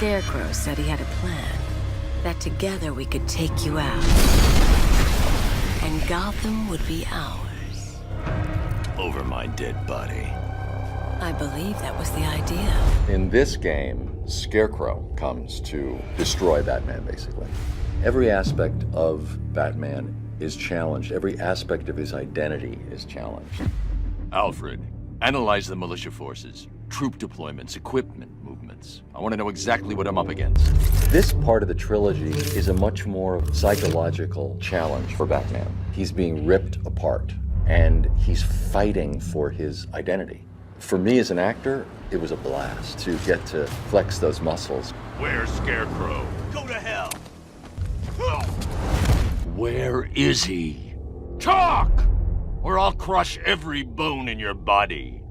Scarecrow said he had a plan. That together we could take you out. And Gotham would be ours. Over my dead body. I believe that was the idea. In this game, Scarecrow comes to destroy Batman, basically. Every aspect of Batman is challenged. Every aspect of his identity is challenged. Alfred, analyze the militia forces, troop deployments, equipment movements. I want to know exactly what I'm up against. This part of the trilogy is a much more psychological challenge for Batman. He's being ripped apart, and he's fighting for his identity. For me as an actor, it was a blast to get to flex those muscles. Where's Scarecrow? Go to hell! Where is he? Talk! Or I'll crush every bone in your body.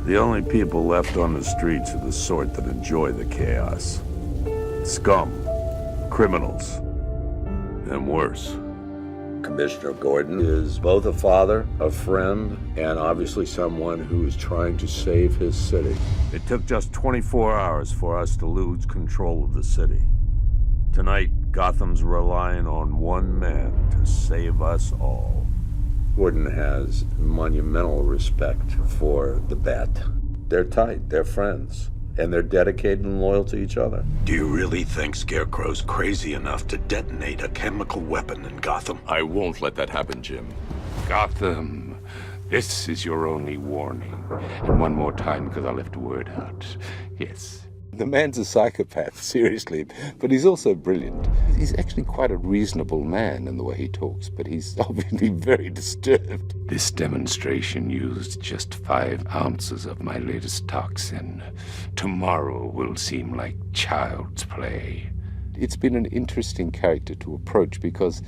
The only people left on the streets are the sort that enjoy the chaos. Scum, criminals, and worse. Commissioner Gordon is both a father, a friend, and obviously someone who is trying to save his city. It took just 24 hours for us to lose control of the city. Tonight, Gotham's relying on one man to save us all. Gordon has monumental respect for the Bat. They're tight, they're friends, and they're dedicated and loyal to each other. Do you really think Scarecrow's crazy enough to detonate a chemical weapon in Gotham? I won't let that happen, Jim. Gotham, this is your only warning. And one more time, because I left a word out. Yes. The man's a psychopath, seriously, but he's also brilliant. He's actually quite a reasonable man in the way he talks, but he's obviously very disturbed. This demonstration used just 5 ounces of my latest toxin. Tomorrow will seem like child's play. It's been an interesting character to approach because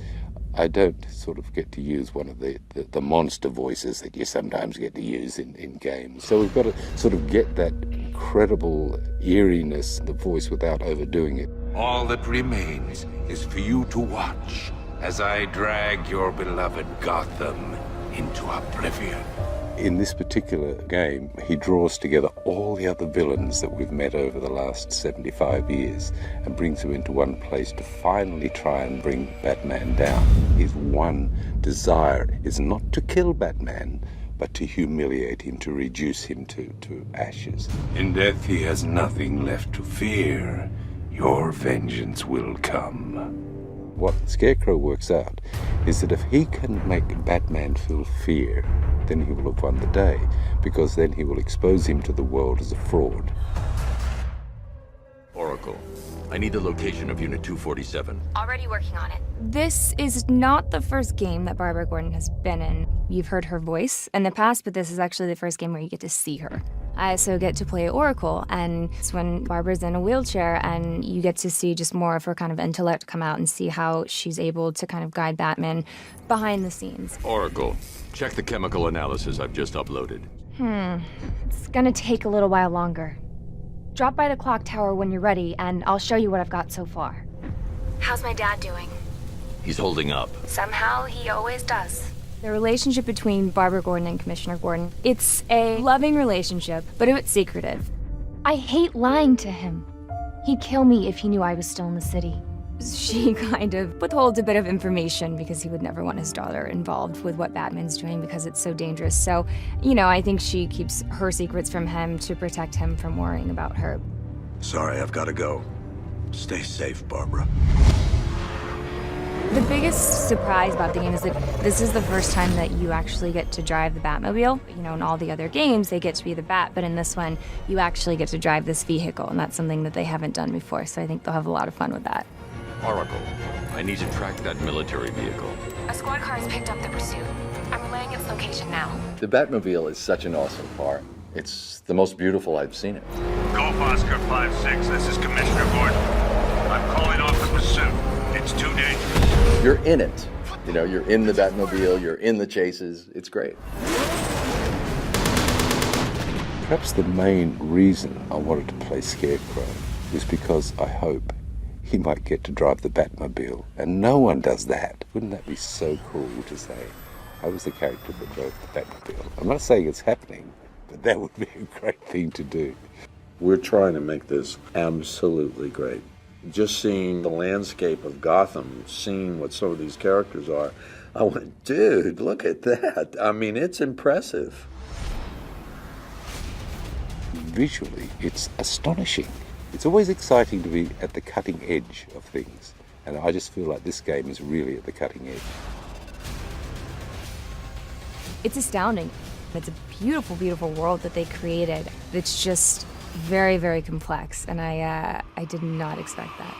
I don't sort of get to use one of the monster voices that you sometimes get to use in games. So we've got to sort of get that incredible eeriness in the voice without overdoing it. All that remains is for you to watch as I drag your beloved Gotham into oblivion. In this particular game, he draws together all the other villains that we've met over the last 75 years and brings them into one place to finally try and bring Batman down. His one desire is not to kill Batman, but to humiliate him, to reduce him to ashes. In death, he has nothing left to fear. Your vengeance will come. What Scarecrow works out is that if he can make Batman feel fear, then he will have won the day, because then he will expose him to the world as a fraud. Oracle, I need the location of Unit 247. Already working on it. This is not the first game that Barbara Gordon has been in. You've heard her voice in the past, but this is actually the first game where you get to see her. I also get to play Oracle, and it's when Barbara's in a wheelchair, and you get to see just more of her kind of intellect come out and see how she's able to kind of guide Batman behind the scenes. Oracle, check the chemical analysis I've just uploaded. It's gonna take a little while longer. Drop by the clock tower when you're ready, and I'll show you what I've got so far. How's my dad doing? He's holding up. Somehow, he always does. The relationship between Barbara Gordon and Commissioner Gordon, it's a loving relationship, but it's secretive. I hate lying to him. He'd kill me if he knew I was still in the city. She kind of withholds a bit of information because he would never want his daughter involved with what Batman's doing because it's so dangerous. So, I think she keeps her secrets from him to protect him from worrying about her. Sorry, I've got to go. Stay safe, Barbara. The biggest surprise about the game is that this is the first time that you actually get to drive the Batmobile. In all the other games, they get to be the Bat, but in this one, you actually get to drive this vehicle, and that's something that they haven't done before, so I think they'll have a lot of fun with that. Oracle, I need to track that military vehicle. A squad car has picked up the pursuit. I'm relaying its location now. The Batmobile is such an awesome car. It's the most beautiful I've seen it. Golf Oscar 5-6, this is Commissioner Gordon. I'm calling off the pursuit. It's too dangerous. You're in it. You're in the Batmobile, you're in the chases. It's great. Perhaps the main reason I wanted to play Scarecrow is because I hope he might get to drive the Batmobile. And no one does that. Wouldn't that be so cool to say, I was the character that drove the Batmobile? I'm not saying it's happening, but that would be a great thing to do. We're trying to make this absolutely great. Just seeing the landscape of Gotham, seeing what some of these characters are, I went, dude, look at that. I mean, it's impressive. Visually, it's astonishing. It's always exciting to be at the cutting edge of things, and I just feel like this game is really at the cutting edge. It's astounding. It's a beautiful, beautiful world that they created. It's just very, very complex, and I did not expect that.